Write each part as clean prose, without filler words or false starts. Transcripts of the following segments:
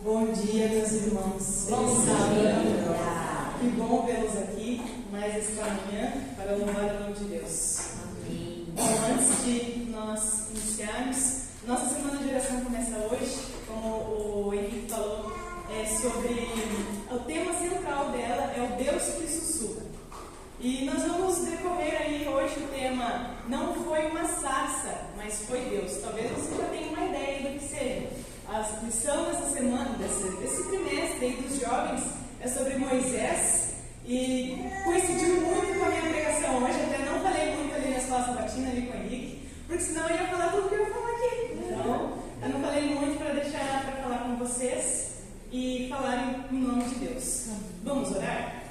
Bom dia, meus irmãos. Bom dia. Que bom vê-los aqui mais esta manhã para louvar o nome de Deus. Amém. Bom, antes de nós iniciarmos, nossa semana de oração começa hoje, como o Henrique falou, sobre o tema central dela é o Deus que sussurra. E nós vamos decorrer aí hoje o tema Não foi uma sarça, mas foi Deus. Talvez você já tenha uma ideia do que seja. A lição dessa semana, desse trimestre aí dos jovens, é sobre Moisés e coincidiu muito com a minha pregação hoje. Até não falei muito ali na escola sabatina ali com o Henrique, porque senão eu ia falar tudo o que eu ia falar aqui. Então, eu não falei muito para deixar para falar com vocês e falar em nome de Deus. Vamos orar?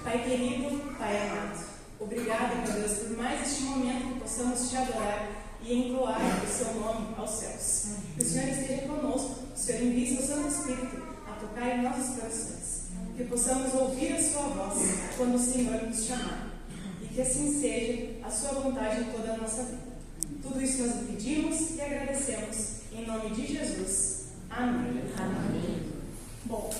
Pai querido, Pai amado, obrigado, meu Deus, por mais este momento que possamos te adorar e entoar o seu nome aos céus. Que o Senhor esteja conosco, o Senhor envie seu Santo Espírito a tocar em nossos corações. Que possamos ouvir a sua voz quando o Senhor nos chamar. E que assim seja a sua vontade em toda a nossa vida. Tudo isso nós pedimos e agradecemos. Em nome de Jesus. Amém. Amém. Bom,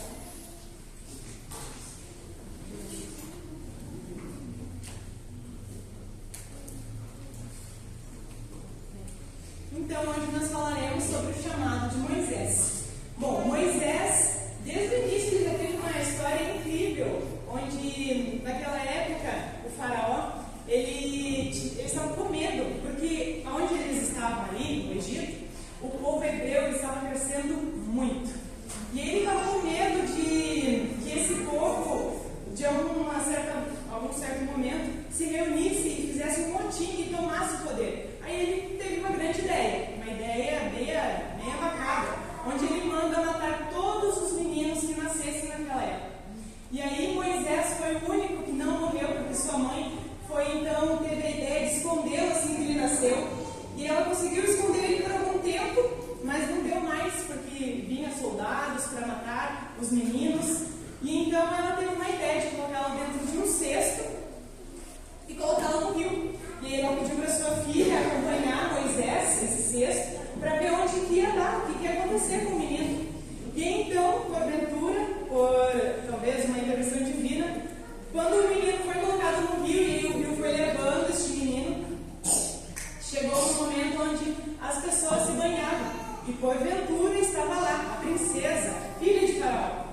então hoje nós falaremos sobre o chamado de Moisés. Bom, Moisés, desde o início, ele já teve uma história incrível, onde naquela época o faraó, eles estavam com medo, porque onde eles estavam ali, no Egito, o povo hebreu estava crescendo muito. E ele estava com medo de que esse povo, de algum certo momento, se reunisse e fizesse um motim e tomasse o poder. Aí ele teve uma grande ideia, uma ideia meia macabra, onde ele manda matar todos os meninos que nascessem naquela época. E aí Moisés foi o único que não morreu, porque sua mãe teve a ideia de escondê-lo assim que ele nasceu. E ela conseguiu esconder ele por algum tempo, mas não deu mais, porque vinha soldados para matar os meninos. E então ela teve uma ideia de colocá-lo dentro de um cesto e colocá-lo no rio. E aí ela pediu para sua filha acompanhar Moisés, esse cesto, para ver onde que ia dar, o que ia acontecer com o menino. E então, porventura, por talvez uma intervenção divina, quando o menino foi colocado no rio e o rio foi levando este menino, chegou um momento onde as pessoas se banhavam. E porventura estava lá a princesa, filha de Faraó.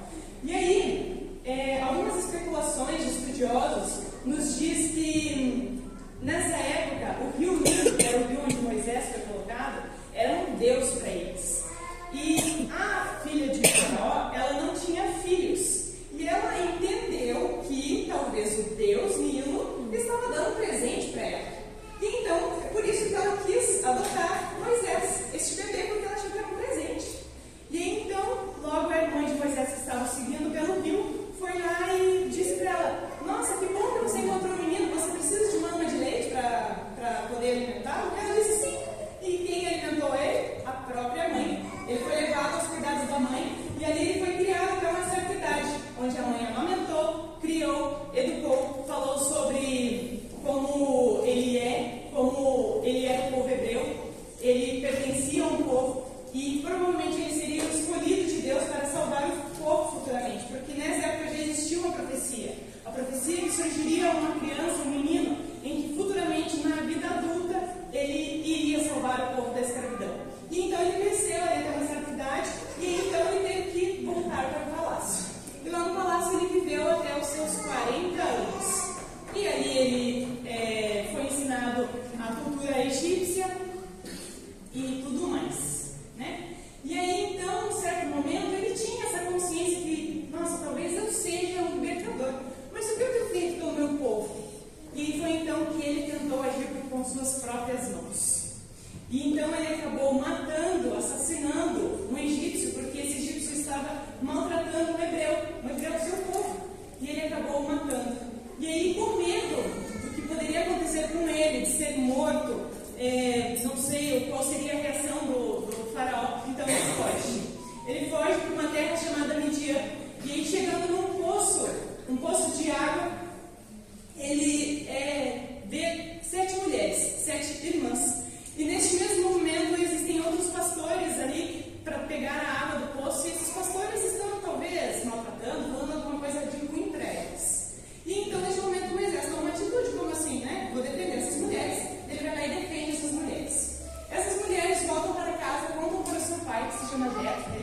E aí, algumas especulações de estudiosos nos diz que nessa época o rio Nilo, que era o rio onde Moisés foi colocado, era um deus para eles. E a filha de Faraó, ela não tinha filhos. E ela entendeu que talvez o deus Nilo estava dando um presente para ela. E então, é por isso que ela quis adotar Moisés, este bebê, porque ela achou que era um presente. E então, logo a irmã de Moisés, que estava seguindo pelo rio, foi lá e disse para ela: nossa, que bom que você encontrou o menino, você precisa de uma ama de leite para poder alimentar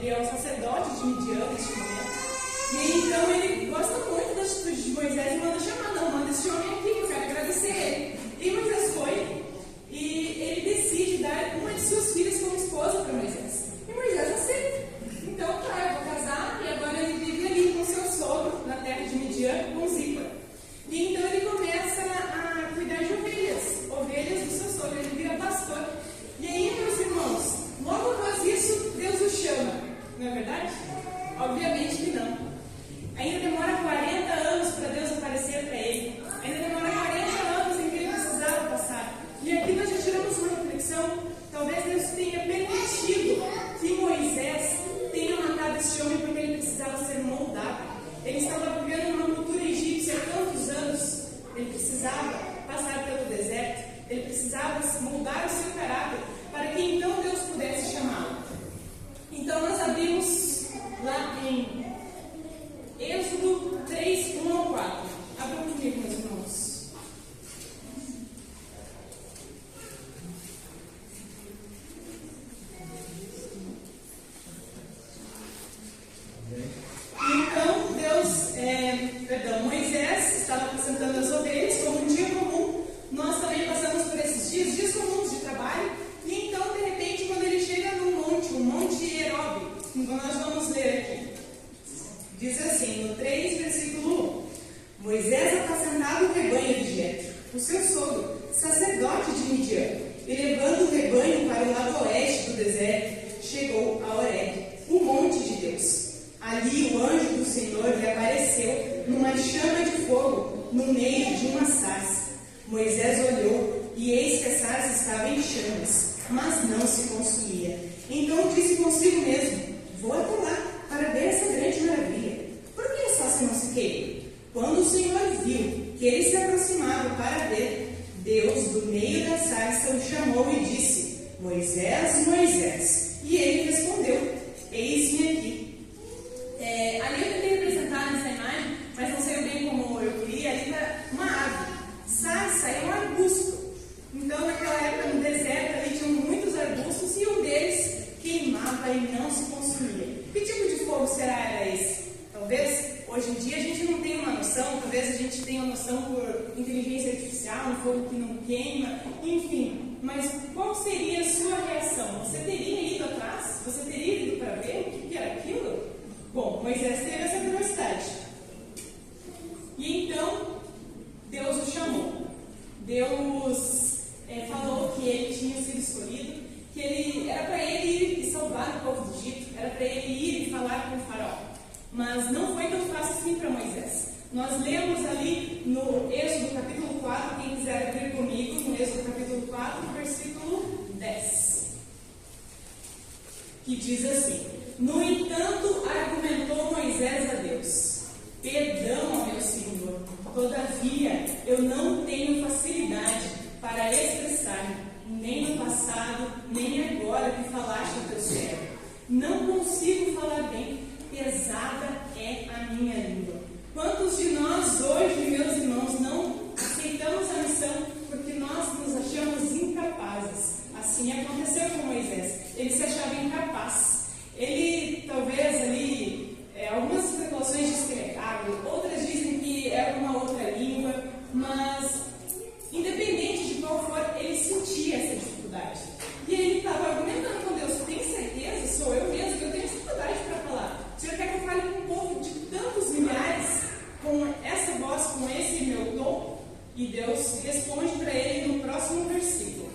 ele é o sacerdote de Midian neste momento. E aí, então, ele gosta muito da atitude de Moisés e manda chamar, não, manda esse homem aqui, que eu quero agradecer ele. E Moisés foi, e ele decide dar uma de suas filhas como esposa para Moisés. E Moisés aceita. Então, tá, eu vou casar, e agora ele vive ali com seu sogro, na terra de Midian, com Zípora. E então ele começa a cuidar de ovelhas do seu sogro, ele vira pastor. E aí, meus irmãos, logo após isso, Deus o chama, não é verdade? Obviamente que não. Ainda demora 40 anos para Deus aparecer para ele. Ainda demora 40 anos em que ele precisava passar. E aqui nós já tiramos uma reflexão. Talvez Deus tenha permitido que Moisés tenha matado esse homem porque ele precisava ser moldado. Ele estava vivendo uma cultura egípcia há tantos anos. Ele precisava passar pelo deserto. Ele precisava moldar o seu caráter para que então Deus pudesse chamá-lo. Então nós abrimos lá em Êxodo 3, 1 ao 4. Abram comigo, meus irmãos. Então, Moisés estava apresentando as ovelhas como um dia comum. Nós também passamos por esses dias comuns de trabalho. E então, de repente, quando ele chega num monte, o Monte Herobe, então nós vamos ler aqui. Diz assim, no 3, versículo 1: Moisés apacentava o rebanho de Jetro, o seu sogro, sacerdote de Midian, e levando o rebanho para o lado oeste do deserto, chegou a Horebe, o monte de Deus. Ali o anjo do Senhor lhe apareceu numa chama de fogo, no meio de uma sarça. Moisés olhou, e eis que a sarça estava em chamas, mas não se consumia. Então disse consigo mesmo: vou até lá para ver essa grande maravilha. Por que a sarça não se queima? Quando o Senhor viu que ele se aproximava para ver, Deus, do meio da sarça, o chamou e disse: Moisés, Moisés. E ele respondeu: eis-me aqui. Ali eu tentei representar nessa imagem, mas não sei bem como eu queria. Ali está uma árvore. Sarça é um arbusto. Então, naquela época, no deserto, ali tinham muitos arbustos e um deles queimava e não se consumia. Que tipo de fogo era esse? Talvez, hoje em dia, a gente não tenha uma noção. Talvez a gente tenha uma noção por inteligência artificial, um fogo que não queima, enfim. Mas qual seria a sua reação? Você teria ido atrás? Você teria ido para ver o que era aquilo? Bom, Moisés teve essa curiosidade. E então, Deus o chamou. Deus falou que ele tinha sido escolhido, que era para ele ir e salvar o povo do Egito, era para ele ir e falar com o faraó. Mas não foi tão fácil assim para Moisés. Nós lemos ali no Êxodo capítulo 4, quem quiser abrir comigo, no Êxodo capítulo 4, versículo 10. Que diz assim: no entanto, argumentou Moisés a Deus: perdão ao meu Senhor, todavia eu não tenho facilidade para expressar-me, nem no passado, nem agora que falaste ao teu servo. Não consigo falar bem, pesada é a minha língua. Quantos de nós hoje, meus irmãos, não aceitamos a missão porque nós nos achamos incapazes? Assim aconteceu com Moisés. Ele se achava incapaz. Ele, talvez ali, algumas especulações dizem que ele é gago, outras dizem que era uma outra língua, mas, independente de qual for, ele sentia essa dificuldade. E ele estava argumentando com Deus: tem certeza? Sou eu mesmo que eu tenho dificuldade para falar. O Senhor quer que eu fale com um povo de tantos milhares, com essa voz, com esse meu tom? E Deus responde para ele no próximo versículo.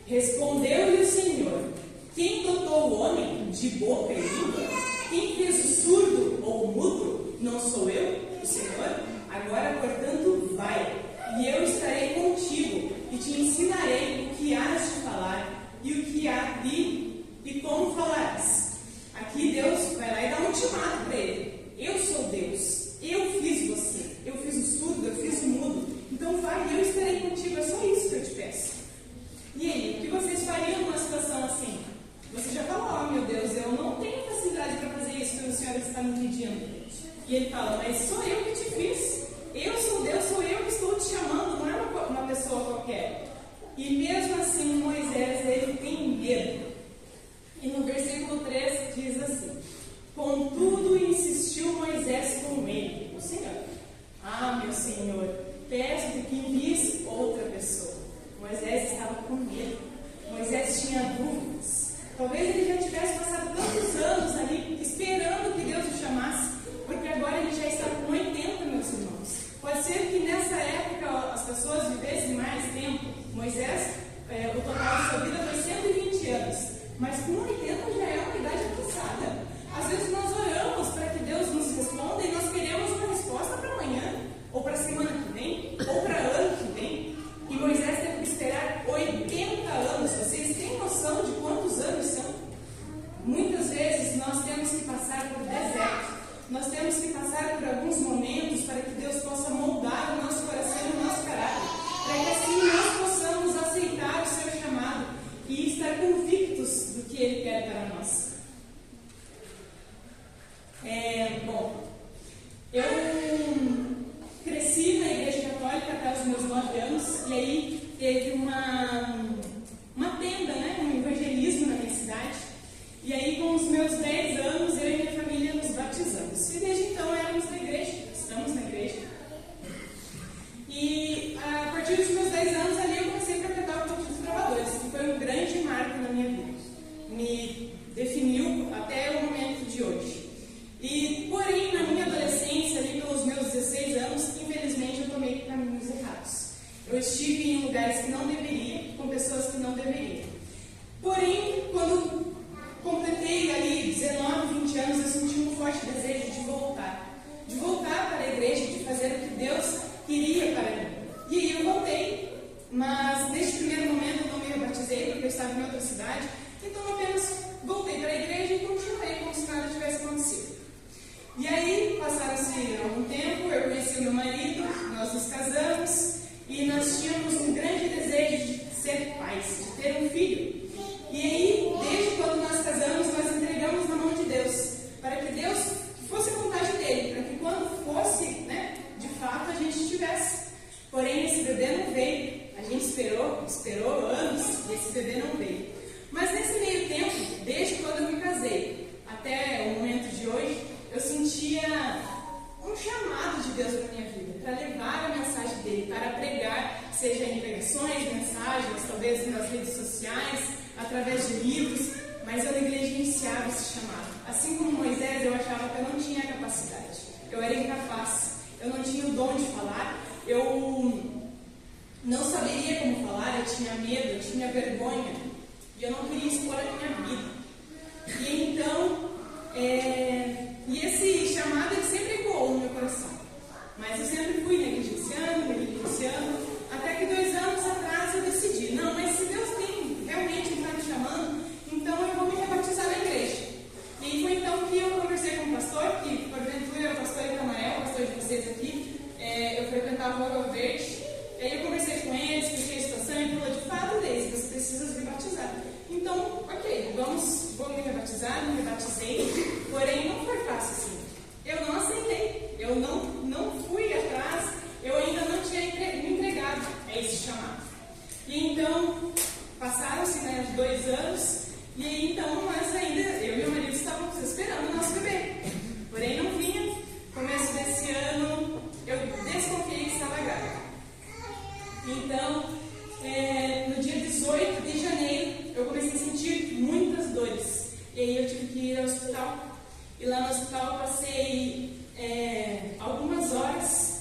Respondeu-lhe o Senhor: quem dotou o homem de boca e língua? Quem fez o surdo ou o mudo? Não sou eu, o Senhor? Agora, portanto, vai, e eu estarei contigo, e te ensinarei o que hás de falar, e o que há e como falarás. Aqui Deus vai lá e dá um ultimato para ele: eu sou Deus, eu fiz você, eu fiz o surdo, eu fiz o mudo, então vai e eu estarei contigo, é só isso que eu te peço. E aí, o que vocês fariam numa situação assim? Você já falou: meu Deus, eu não tenho facilidade para fazer isso que o Senhor está me pedindo. E ele fala: mas sou eu que te fiz, eu sou Deus, sou eu que estou te chamando, não é uma pessoa qualquer. E mesmo assim, Moisés, ele tem medo. E Moisés com ele, o Senhor. Ah, meu Senhor, peço que envies outra pessoa. Moisés estava com medo. Moisés tinha dúvidas. Talvez ele já tivesse passado tantos anos ali esperando que Deus o chamasse, porque agora ele já está com 80, meus irmãos. Pode ser que nessa época as pessoas vivessem mais tempo. Moisés, o total de sua vida foi 120 anos, mas com 80 já é uma idade avançada. Às vezes nós oramos para que Deus nos responda e nós queremos uma resposta para amanhã, ou para a semana que vem, ou para ano que vem. E Moisés teve que esperar 80 anos. Vocês têm noção de quantos anos são? Muitas vezes nós temos que passar por deserto. Nós temos que passar por alguns momentos para que Deus possa moldar o nosso coração e o nosso caráter, para que assim nós possamos aceitar o seu chamado e estar convictos do que Ele quer para nós. Bom, eu cresci na igreja católica até os meus 9 anos, e aí teve uma tenda, né, um evangelismo na minha cidade. E aí, com os meus 10 anos, eu e minha família nos batizamos. E desde então éramos na igreja, estamos na igreja. E a partir dos meus 10 anos ali eu comecei a frequentar o Culto dos Trovadores, que foi um grande marco na minha vida. Me definiu até o momento de hoje. E, porém, na minha adolescência, ali pelos meus 16 anos, infelizmente eu tomei caminhos errados. Eu estive em lugares que não deveria, com pessoas que não deveriam. Porém, quando completei ali 19, 20 anos, eu senti um forte desejo de voltar para a igreja, de fazer o que Deus queria para mim. E aí eu voltei, mas neste primeiro momento eu não me rebatizei, porque eu estava em outra cidade, então eu apenas voltei para a igreja e continuei como se nada tivesse acontecido. E aí, passaram-se algum tempo, eu conheci o meu marido, nós nos casamos, e nós tínhamos um grande desejo de ser pais, de ter um filho. E aí, desde quando nós casamos, nós entregamos na mão de Deus, para que Deus fosse a vontade dele, para que quando fosse, né, de fato, a gente tivesse. Porém, esse bebê não veio. A gente esperou anos, e esse bebê não veio. Mas nesse meio tempo, desde quando eu me casei até o momento de hoje, eu sentia um chamado de Deus para a minha vida, para levar a mensagem dele, para pregar, seja em pregações, mensagens, talvez nas redes sociais, através de livros, mas eu negligenciava esse chamado. Assim como Moisés, eu achava que eu não tinha capacidade, eu era incapaz, eu não tinha o dom de falar, eu não saberia como falar, eu tinha medo, eu tinha vergonha, e eu não queria expor a minha vida. E então, e esse chamado ele sempre ecoou no meu coração, mas eu sempre fui negligenciando, até que 2 anos atrás eu decidi, não, mas se Deus tem realmente está me chamando, então eu vou me rebatizar na igreja. E foi então que eu conversei com o pastor, que porventura é o pastor Itamael, o pastor de vocês aqui, eu frequentava o Ouro Verde, e aí eu conversei com ele, expliquei a situação, e ele falou, de fato, Deise, você precisa se rebatizar. Então, ok, vou me rebatizar, me rebatizei, porém não foi fácil assim. Eu não aceitei, eu não fui atrás, eu ainda não tinha me entregado a esse chamado. E então, passaram-se, né, 2 anos, e aí então nós ainda, eu e meu marido estávamos esperando o nosso bebê. Porém não vinha. Começo desse ano, eu desconfiei que estava grávida. Então, no dia 18 de janeiro, eu comecei a sentir muitas dores. E aí eu tive que ir ao hospital. E lá no hospital eu passei algumas horas.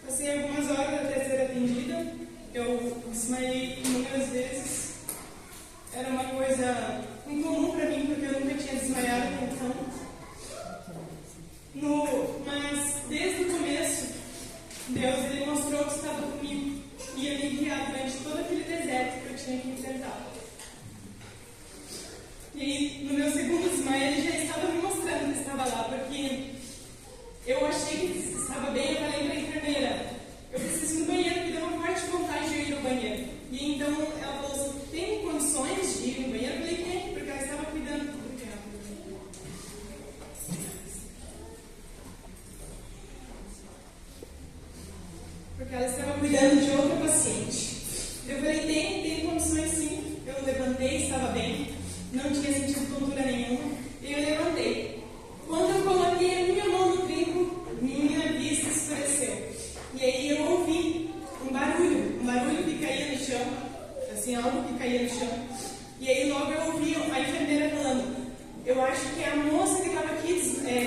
Passei algumas horas até ser atendida. Eu porque ela estava cuidando de outra paciente. Eu falei, tem condições sim. Eu levantei, estava bem, não tinha sentido tontura nenhuma, e eu levantei. Quando eu coloquei a minha mão no trinco, minha vista escureceu. E aí eu ouvi um barulho que caía no chão, assim, algo que caía no chão. E aí logo eu ouvi a enfermeira falando, eu acho que é a moça que estava aqui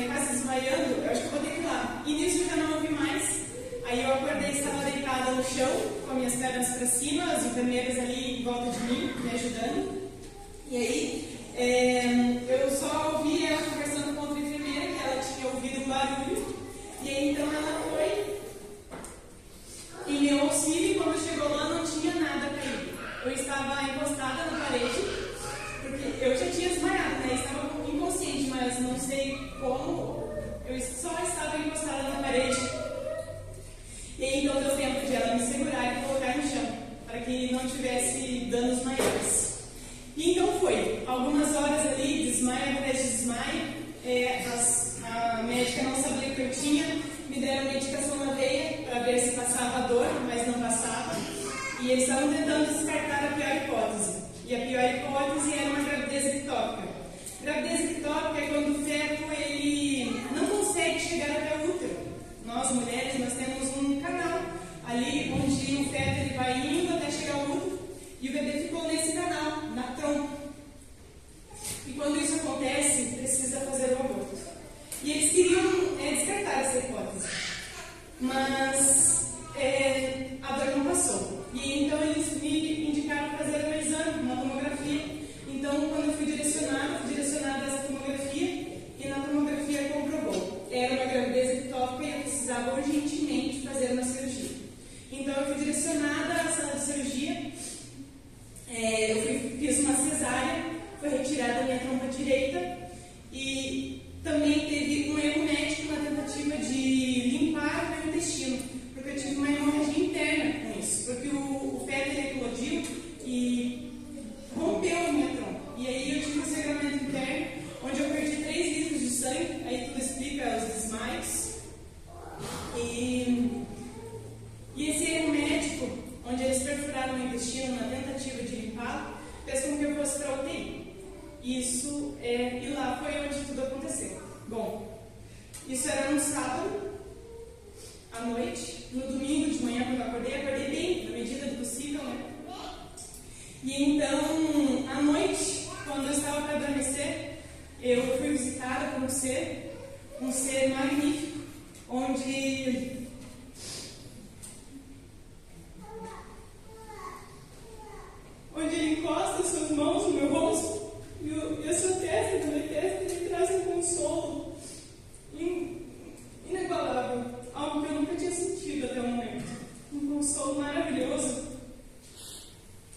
quase desmaiando, eu acho que eu vou ter que ir lá. E nisso eu já não ouvi mais. Aí eu acordei, estava deitada no chão, com minhas pernas para cima, as enfermeiras ali em volta de mim, me ajudando. E aí eu só ouvi ela conversando com outra enfermeira, que ela tinha ouvido um barulho. E aí então ela foi em meu auxílio, e quando chegou lá não tinha nada caído. Eu estava encostada na parede, porque eu já tinha desmaiado, né? Estava inconsciente, mas não sei como, eu só estava encostada na parede. E aí então deu tempo de ela me segurar e colocar no chão, para que não tivesse danos maiores. E então foi, algumas horas ali, desmaio atrás de desmaio, a médica não sabia o que eu tinha, me deram medicação na veia para ver se passava a dor, mas não passava. E eles estavam tentando descartar a pior hipótese. E a pior hipótese era uma gravidez ectópica. Gravidez ectópica é quando o feto ele não consegue chegar até o útero. Nós, mulheres, nós temos um canal ali onde o feto ele vai indo até chegar ao útero e o bebê ficou nesse canal, na trompa. E quando isso acontece, precisa fazer o aborto. E eles queriam descartar essa hipótese, mas a dor não passou. E então eles me indicaram fazer um exame, uma tomografia. Então, quando eu fui direcionada a essa tomografia, e na tomografia comprovou. Era uma gravidez ectópica e eu precisava urgentemente fazer uma cirurgia. Então, eu fui direcionada à sala de cirurgia, fiz uma cesárea, foi retirada a minha trompa direita e também teve um erro médico na tentativa de limpar o meu intestino, porque eu tive uma hemorragia interna com isso, porque o feto ele eclodiu e rompeu a minha trompa. E aí eu tive um sangramento interno, onde eu perdi 3 litros de sangue, aí tudo explica os desmaios. E esse erro médico, onde eles perfuraram o intestino na tentativa de limpá-lo, fez com que eu fosse para a UTI. E lá foi onde tudo aconteceu. Bom, isso era no sábado, à noite. No domingo de manhã, quando eu acordei bem, na medida do possível, né? E então, à noite, quando eu estava para adormecer, eu fui visitada por um ser magnífico, onde ele encosta as suas mãos no meu rosto e a sua testa, na minha testa, ele traz um consolo inigualável, algo que eu nunca tinha sentido até o momento. Um consolo maravilhoso,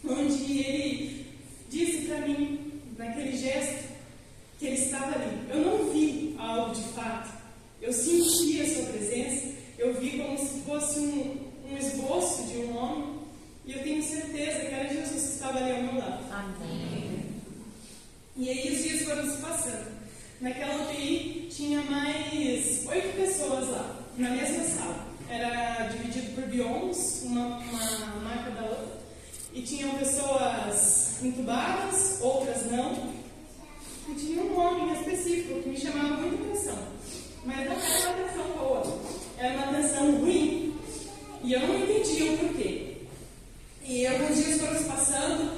onde ele disse para mim, naquele gesto, que ele estava ali. Eu não vi algo de fato, eu senti a sua presença, eu vi como se fosse um esboço de um homem, e eu tenho certeza que era Jesus que estava ali ao meu lado. Amém. E aí os dias foram se passando. Naquela UTI tinha mais 8 pessoas lá, na mesma sala. Era dividido por biomas, uma marca da outra. E tinham pessoas entubadas, outras não. E tinha um homem específico que me chamava muita atenção. Mas não era uma atenção boa, era uma atenção ruim. E eu não entendia o porquê. E alguns dias foram se passando,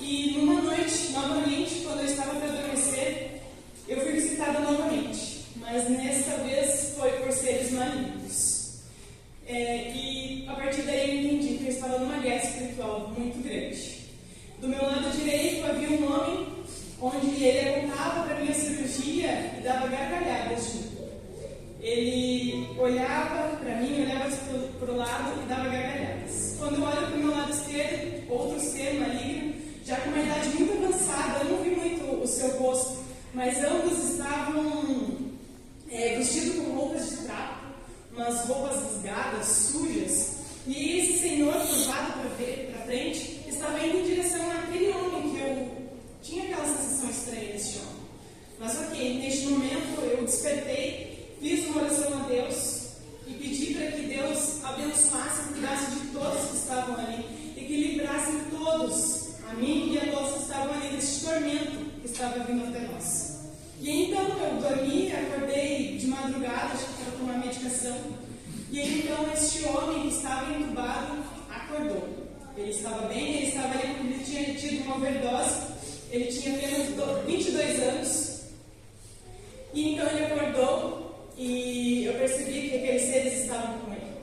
e numa noite, novamente, quando eu estava para adormecer, eu fui visitada novamente. Mas nesta vez foi por seres malignos. E a partir daí eu entendi que eu estava numa guerra espiritual muito grande. Do meu lado direito havia um homem, onde ele apontava para a minha cirurgia e dava gargalhadas junto. Ele olhava para mim, olhava para o lado e dava gargalhadas. Quando eu olho para o meu lado esquerdo, outro ser maligno, já com uma idade muito avançada, eu não vi muito o seu rosto, mas ambos estavam vestidos com roupas de trapo, umas roupas rasgadas, sujas, e esse senhor, curvado para frente, estava indo em direção àquele homem que eu tinha aquela sensação estranha nesse homem. Mas ok, neste momento eu despertei, fiz uma oração a Deus e pedi para que Deus abençoasse e cuidasse E então este homem que estava entubado acordou. Ele estava bem, ele tinha tido uma overdose, ele tinha apenas 22 anos. E então ele acordou e eu percebi que aqueles seres estavam com ele.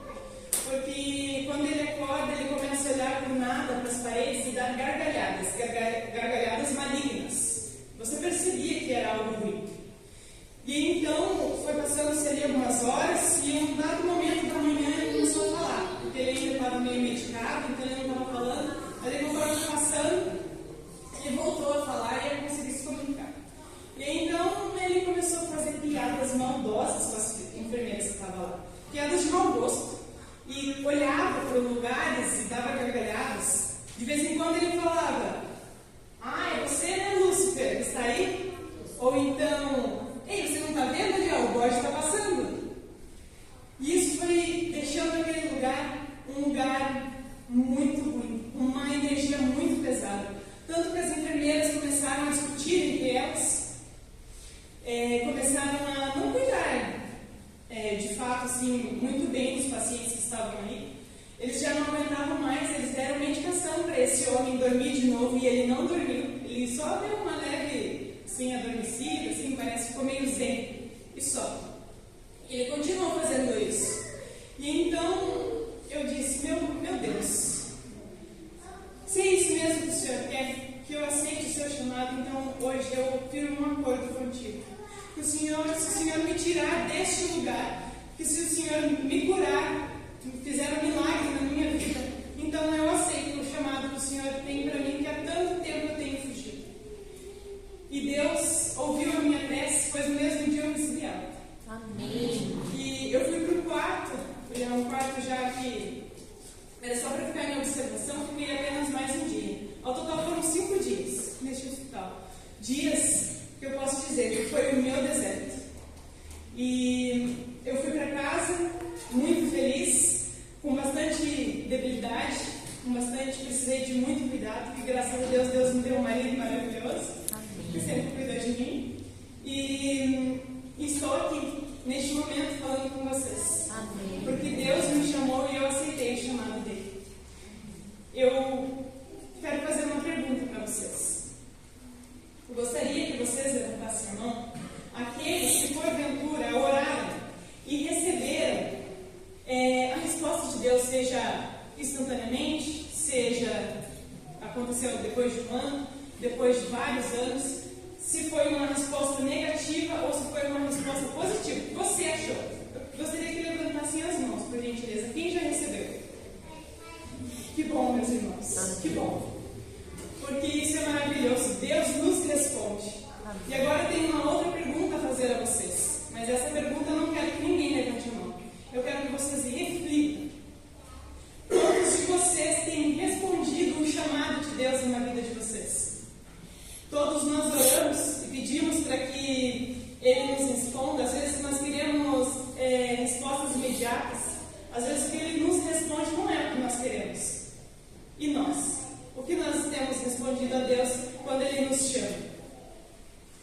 Porque quando ele acorda, ele começa a olhar por nada para as paredes e dar gargalhadas malignas. Você percebia que era algo ruim. E então foi passando-se ali algumas horas e em um dado momento da manhã ele começou a falar. Porque ele ainda estava meio medicado, então ele não estava falando. Mas ele conforme foi passando, ele voltou a falar e ele conseguiu se comunicar. E então ele começou a fazer piadas maldosas com as enfermeiras que estavam lá. Piadas de mau gosto. E olhava para lugares e dava gargalhadas. De vez em quando ele falava: "Ah, é você, né, Lúcifer? Está aí?" Ou então: "Ei, você não está vendo ali? O bode está passando." E isso foi deixando aquele lugar um lugar muito ruim, uma energia muito pesada. Tanto que as enfermeiras começaram a discutir entre elas, começaram a não cuidar de fato assim, muito bem dos pacientes que estavam ali. Eles já não aguentavam mais, eles deram medicação para esse homem dormir de novo e ele não dormiu. Ele só deu uma leve assim, adormecida, assim, parece que ficou meio zen, e só. E ele continuou fazendo isso. E então eu disse: meu Deus, se é isso mesmo que o Senhor quer, que eu aceite o seu chamado, então hoje eu firmo um acordo contigo. Que se o Senhor me tirar deste lugar, que se o Senhor me curar, fizer um milagre na minha vida, então eu aceito o chamado que o Senhor tem para mim, que há tanto tempo eu tenho fugido. E Deus ouviu a minha prece, pois no mesmo dia eu recebi alta. Amém. E eu fui para o quarto, foi um quarto já que era só para ficar em observação, fiquei apenas mais um dia. Ao total foram 5 dias neste hospital. Dias que eu posso dizer que foi o meu deserto. E eu fui para casa muito feliz, com bastante debilidade, precisei de muito cuidado, porque graças a Deus me deu um marido maravilhoso, que sempre cuidou de mim. E estou aqui, neste momento, falando com vocês. Amém. Porque Deus me chamou e eu aceitei o chamado dele. Eu quero fazer uma pergunta para vocês. Eu gostaria que vocês levantassem a mão, aqueles que porventura oraram e receberam a resposta de Deus, seja instantaneamente, seja aconteceu depois de um ano, depois de vários anos, se foi uma resposta negativa ou se foi uma resposta positiva. O que você achou? Eu gostaria que levantassem as mãos, por gentileza. Quem já recebeu? Que bom, meus irmãos, que bom. Porque isso é maravilhoso. Deus nos responde. E agora eu tenho uma outra pergunta a fazer a vocês. Mas essa pergunta eu não quero que ninguém levante a mão. Eu quero que vocês reflitam. Quantos de vocês têm respondido o chamado de Deus na vida de vocês? Todos nós oramos e pedimos para que Ele nos responda. Às vezes nós queremos respostas imediatas. Às vezes o que Ele nos responde não é o que nós queremos. E nós? O que nós temos respondido a Deus quando Ele nos chama?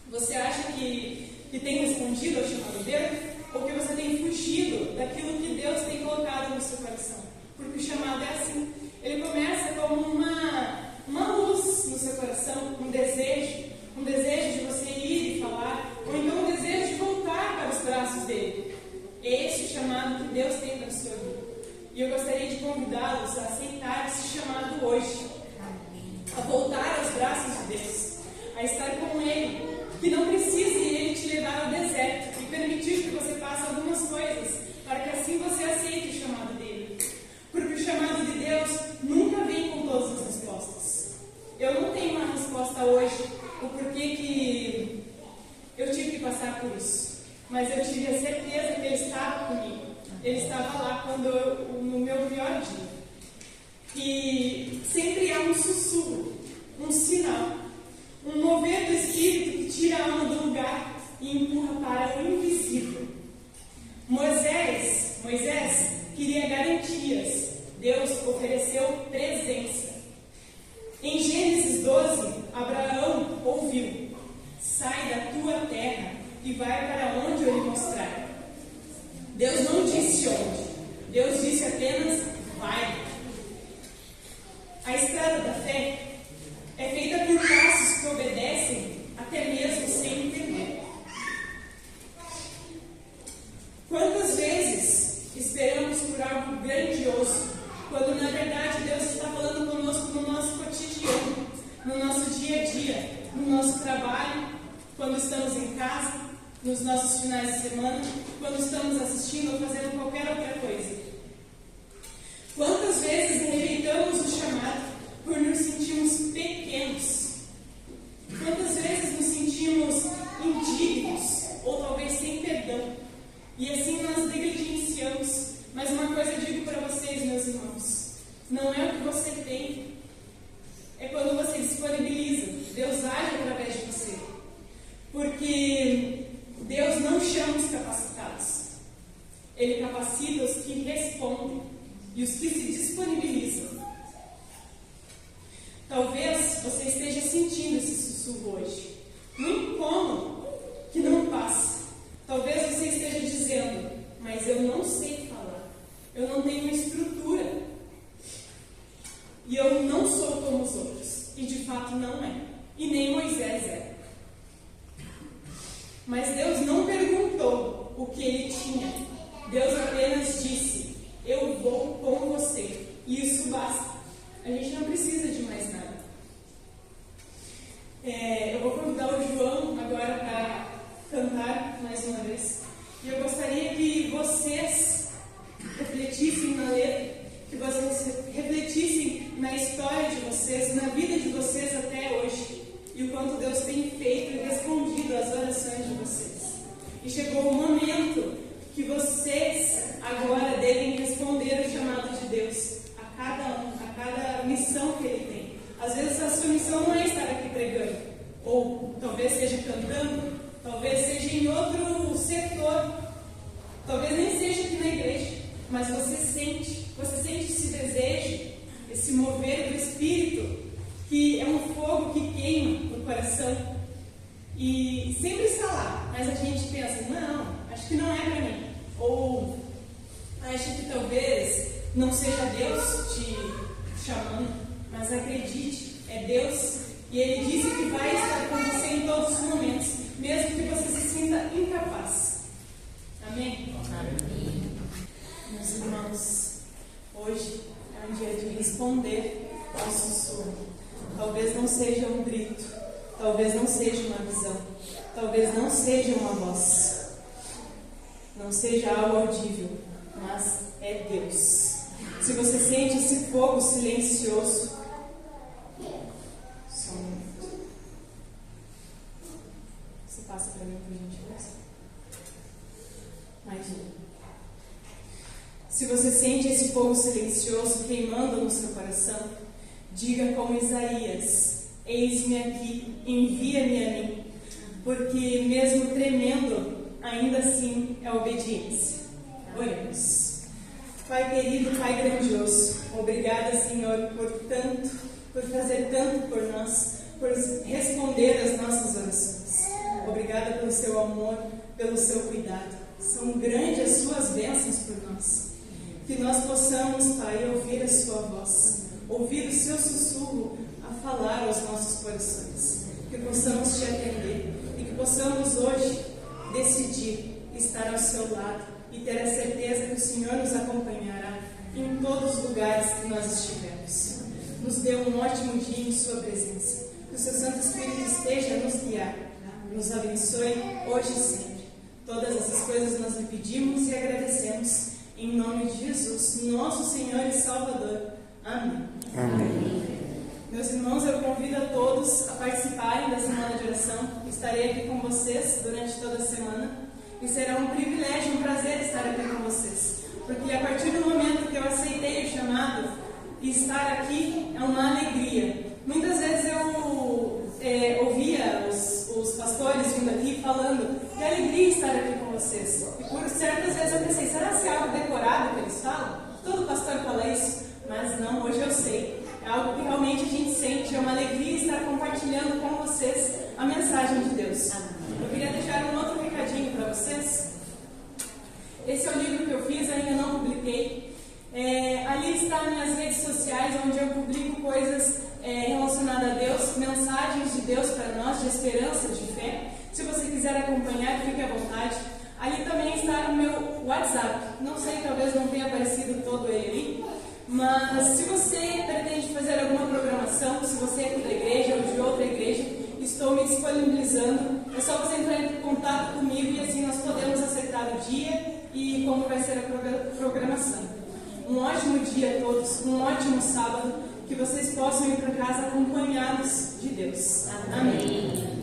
Você acha que tem respondido ao chamado dele? Ou que você tem fugido daquilo que Deus tem colocado no seu coração? Porque o chamado é assim. Ele começa como uma luz no seu coração, um desejo de você ir e falar, ou então um desejo de voltar para os braços dele. É esse o chamado que Deus tem para a sua vida. E eu gostaria de convidá-los a aceitar esse chamado hoje. A voltar aos braços de Deus, a estar com Ele, que não precise Ele te levar ao deserto e permitir que você faça algumas coisas, para que assim você aceite o chamado dele. Porque o chamado de Deus nunca vem com todas as respostas. Eu não tenho uma resposta hoje, o porquê que eu tive que passar por isso, mas eu tive a certeza que Ele estava comigo. Ele estava lá no meu pior dia. E sempre há um sussurro, um sinal, um mover do Espírito que tira a alma do lugar e empurra para o invisível. Moisés queria garantias, Deus ofereceu presença. Em Gênesis 12, Abraão ouviu: sai da tua terra e vai para onde eu lhe mostrar. Deus não disse onde, Quantas vezes esperamos por algo grandioso, quando na verdade Deus está falando conosco no nosso cotidiano, no nosso dia a dia, no nosso trabalho, quando estamos em casa, nos nossos finais de semana, quando estamos assistindo ou fazendo qualquer outra coisa. Quantas vezes rejeitamos o chamado por nos sentirmos pequenos? Quantas vezes nos sentimos indignos ou talvez sem perdão? E assim nós negligenciamos. Mas uma coisa eu digo para vocês, meus irmãos: não é o que você tem, é quando você disponibiliza. Deus age através de você. Porque Deus não chama os capacitados, Ele capacita os que respondem e os que se disponibilizam. Talvez você esteja sentindo esse sussurro hoje, um incômodo que não passa. Talvez você esteja dizendo: mas eu não sei falar, eu não tenho estrutura, e eu não sou como os outros. E de fato não é, e nem Moisés é. Mas Deus não perguntou o que ele tinha. Deus apenas disse: eu vou com você. E isso basta. A gente não precisa de mais nada. Eu vou convidar o João agora para cantar mais uma vez. E eu gostaria que vocês refletissem na letra, que vocês refletissem na história de vocês, na vida de vocês até hoje, e o quanto Deus tem feito e respondido às orações de vocês. E chegou o momento que vocês agora devem responder o chamado de Deus a cada missão que Ele tem. Às vezes a sua missão não é estar aqui pregando, ou talvez seja cantando, talvez seja em outro setor, talvez nem seja aqui na igreja, mas você sente esse desejo, esse mover do Espírito, que é um fogo que queima no coração e sempre está lá, mas a gente pensa: não, acho que não é para mim, ou acho que talvez não seja Deus te chamando, mas acredite, é Deus, e Ele disse que vai estar com você em todos os momentos, mesmo que você se sinta incapaz. Amém? Amém. Meus irmãos, hoje é um dia de responder ao sussurro. Talvez não seja um grito, talvez não seja uma visão, talvez não seja uma voz, não seja algo audível, mas é Deus. Se você sente esse fogo silencioso, só um minuto. Você passa para mim, por gentileza? Mais um. Se você sente esse fogo silencioso queimando no seu coração, diga como Isaías: eis-me aqui, envia-me a mim. Porque mesmo tremendo, ainda assim é obediência. Oremos. Pai querido, Pai grandioso, obrigada, Senhor, por fazer tanto por nós, por responder às nossas orações. Obrigada pelo seu amor, pelo seu cuidado. São grandes as suas bênçãos por nós. Que nós possamos, Pai, ouvir a sua voz, ouvir o seu sussurro a falar aos nossos corações. Que possamos te atender e que possamos hoje decidir estar ao seu lado e ter a certeza que o Senhor nos acompanhará em todos os lugares que nós estivermos. Nos dê um ótimo dia em sua presença. Que o seu Santo Espírito esteja a nos guiar. Nos abençoe hoje e sempre. Todas essas coisas nós lhe pedimos e agradecemos. Em nome de Jesus, nosso Senhor e Salvador. Amém. Amém. Meus irmãos, eu convido a todos a participarem da semana de oração. Estarei aqui com vocês durante toda a semana. E será um privilégio, um prazer estar aqui com vocês. Porque a partir do momento que eu aceitei o chamado, estar aqui é uma alegria. Muitas vezes eu ouvia os pastores vindo aqui falando: que alegria estar aqui com vocês. E por certas vezes eu pensei: será que é algo decorado que eles falam? Todo pastor fala isso. Mas não, hoje eu sei. É algo que realmente a gente sente. É uma alegria estar compartilhando com vocês a mensagem de Deus. Eu queria deixar um outro recadinho para vocês. Esse é o livro que eu fiz, ainda não publiquei. Ali está minhas redes sociais, onde eu publico coisas relacionadas a Deus, mensagens de Deus para nós, de esperança, de fé. Se você quiser acompanhar, fique à vontade. Ali também está o meu WhatsApp. Não sei, talvez não tenha aparecido todo ele ali, mas se você pretende fazer alguma programação, se você é aqui da igreja ou de outra igreja, estou me disponibilizando. É só você entrar em contato comigo e assim nós podemos acertar o dia e como vai ser a programação. Um ótimo dia a todos, um ótimo sábado, que vocês possam ir para casa acompanhados de Deus. Amém.